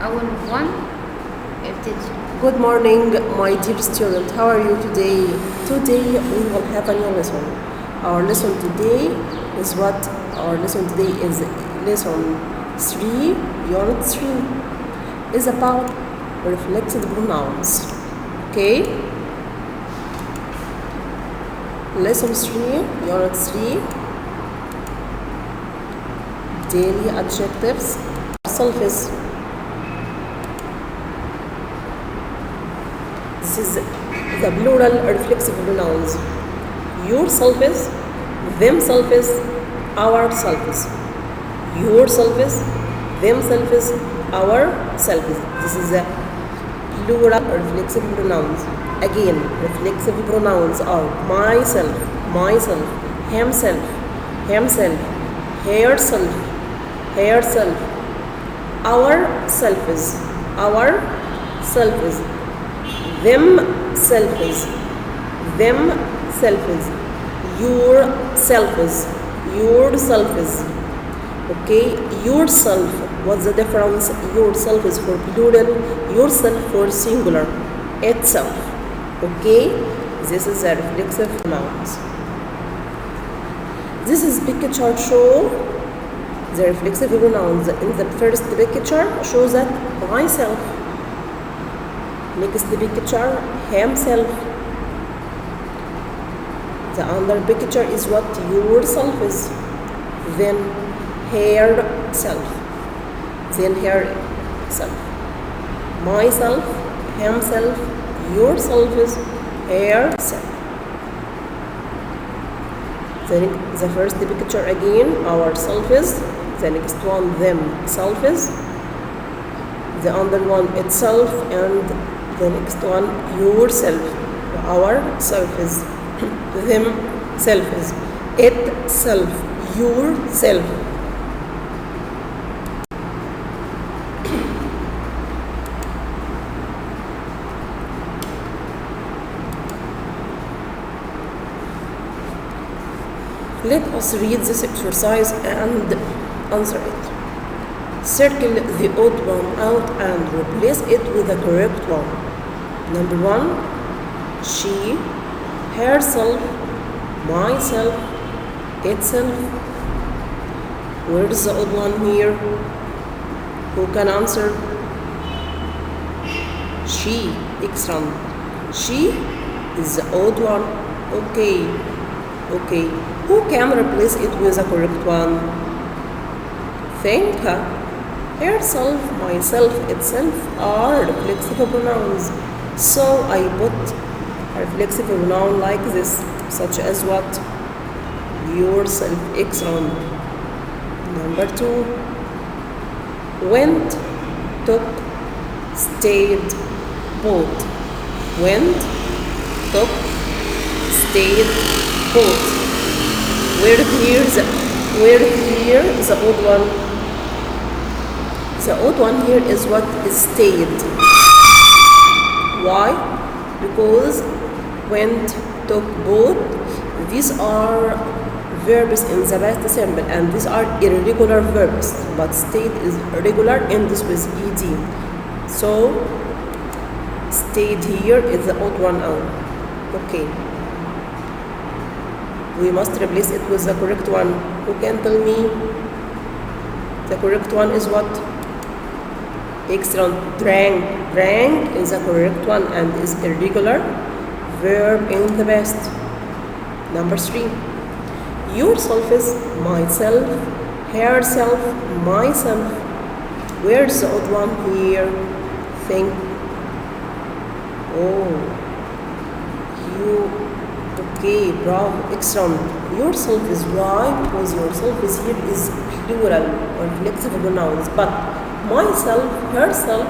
أول one ابتدي. Good morning, my dear student. How are you today? Today we will have a new lesson. Our lesson today is what? Our lesson today is lesson 3, unit 3. Is about reflexive pronouns. Okay? Lesson 3, unit 3. Daily adjectives. Selfies. This is the plural reflexive pronouns. Yourself is, themself is, ourself is. Yourself is, themself is, ourself is. This is the plural reflexive pronouns. Again, reflexive pronouns are myself, myself, himself, himself, herself, herself, ourself is, ourself is, themself is, themself is, yourself is, yourself is. Okay, yourself, what's the difference? Yourself is for plural, yourself for singular, itself. Okay, this is a reflexive pronouns. This is picture show the reflexive pronouns. In the first picture shows that myself. Next picture, himself. The other picture is what yourself is. Then herself. Then herself. Myself, himself, yourself is herself. The first picture again, ourself is. The next one, themself is. The other one, itself, and the next one, yourself. Ourself is, themself is, itself, yourself. Let us read this exercise and answer it. Circle the odd one out and replace it with the correct one. Number 1, she, herself, myself, itself. Where is the odd one here? Who can answer? She, excellent. She is the odd one. Okay. Okay. Who can replace it with the correct one? Think. Herself, myself, itself are reflexive pronouns. So I put a reflexive pronoun like this, such as what? Yourself, excellent. Number 2, went, took, stayed, bought. Went, took, stayed, bought. Where here the odd one? The odd one here is what is stayed. Why? Because went, took, bought, these are verbs in the past simple, and these are irregular verbs, but stayed is regular, ends with ed. So stayed here is the odd one out. Okay. We must replace it with the correct one. Who can tell me? The correct one is what? Excellent. Drank. Drank is the correct one and is irregular verb in the past. Number 3. Yourself is myself, herself, myself. Where's the odd one here? Think. Oh, you. Okay, bravo, excellent. Yourself is why? Because yourself is here is plural or reflexive pronouns, but myself, herself,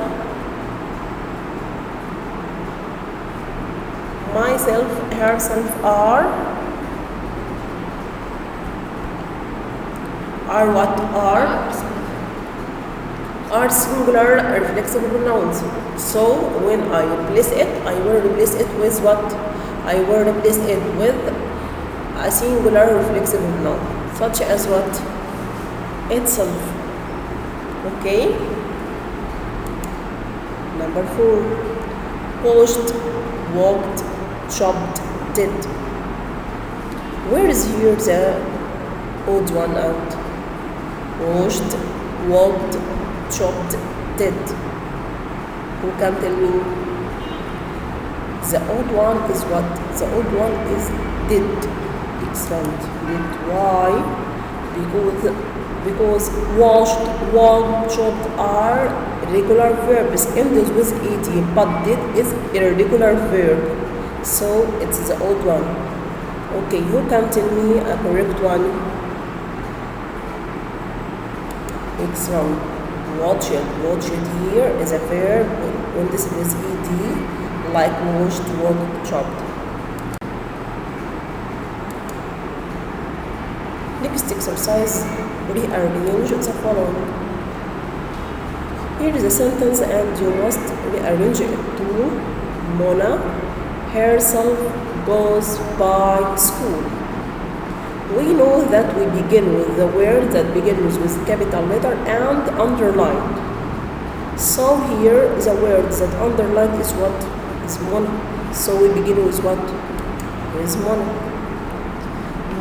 myself, herself are what? Are singular reflexive pronouns. So when I replace it, I will replace it with what? I will replace it with a singular reflexive pronoun, such as what? Itself. Okay? Number 4. Washed, walked, chopped, did. Where is here the odd one out? Washed, walked, chopped, did. Who can tell me? The odd one is what? The odd one is did. Excellent. Did. Why? Because washed, walked, chopped are regular verbs ended with ed, but did is irregular verb, so it's the odd one. Okay, who can tell me a correct one? Excellent. Watch it. Watch it here is a verb when this is ed, like washed, walked, chopped. Next exercise, rearrange the following. Here is a sentence and you must rearrange it to Mona herself goes by school. We know that we begin with the word that begins with capital letter and underlined. So here the word that underlined is what? Is Mona. So we begin with what? Here is Mona.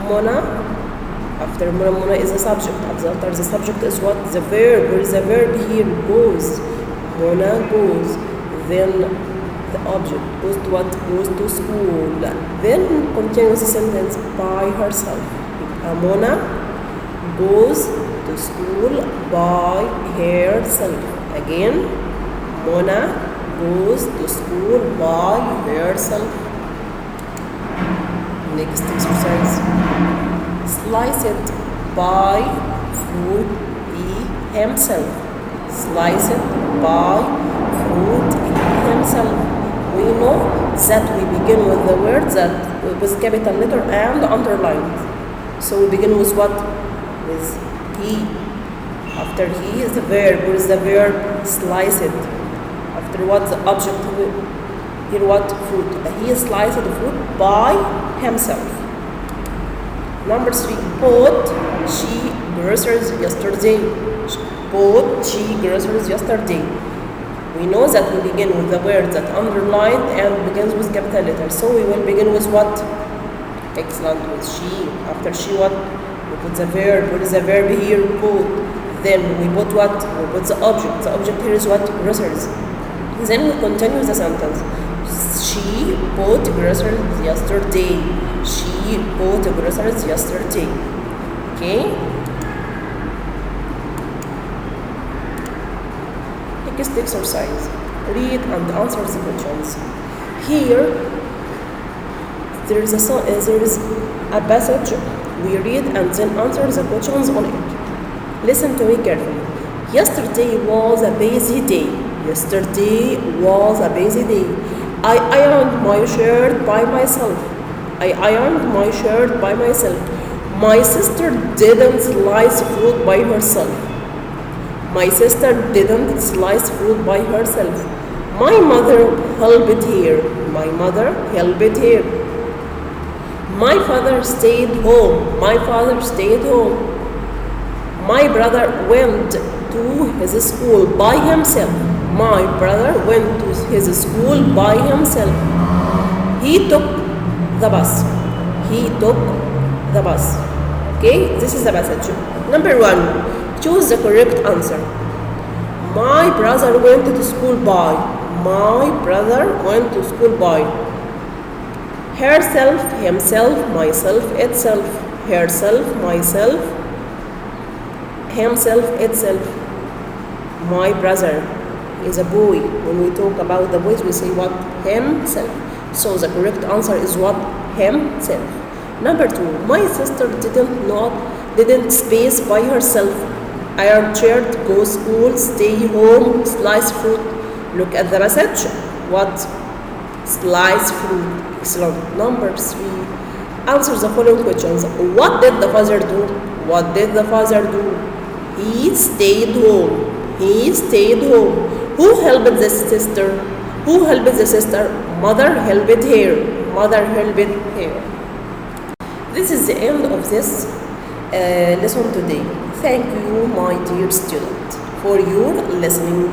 Mona. After Mona, Mona is a subject. After the subject is what? The verb. Where is the verb here? Goes. Mona goes. Then the object goes to what? Goes to school. Then continues the sentence by herself. Mona goes to school by herself. Again, Mona goes to school by herself. Next exercise. Sliced by fruit he himself. Sliced by fruit he himself. We know that we begin with the word that with capital letter and underlined. So we begin with what? With he. After he is the verb. Where is the verb? Sliced. After what? The object. Here what? Fruit. He sliced the fruit by himself. Number 3, bought she groceries yesterday. Bought she groceries yesterday. We know that we begin with the word that underlined and begins with capital letter. So we will begin with what? Excellent, with she. After she what? We put the verb. What is the verb here? Bought. Then we put what? We put the object. The object here is what? Groceries. Then we continue the sentence. She bought groceries yesterday. She bought groceries yesterday. Okay? Next exercise. Read and answer the questions. Here, there is a passage. We read and then answer the questions on it. Listen to me carefully. Yesterday was a busy day. Yesterday was a busy day. I ironed my shirt by myself. I ironed my shirt by myself. My sister didn't slice fruit by herself. My sister didn't slice fruit by herself. My mother helped here. My mother helped here. My father stayed home. My father stayed home. My brother went to his school by himself. My brother went to his school by himself. He took the bus. He took the bus. Okay, this is the passage. Number 1, choose the correct answer. My brother went to school by. My brother went to school by. Herself, himself, myself, itself. Herself, myself, himself, itself. My brother is a boy. When we talk about the boys, we say what? Himself. So the correct answer is what? Himself. Number 2, my sister didn't space by herself. Iron shirt, go school, stay home, slice fruit. Look at the message. What? Slice fruit. Excellent. Number 3, answer the following questions. What did the father do? What did the father do? He stayed home. He stayed home. Who helped the sister? Who helped the sister? Mother helped her. Mother helped her. This is the end of this lesson today. Thank you, my dear student, for your listening.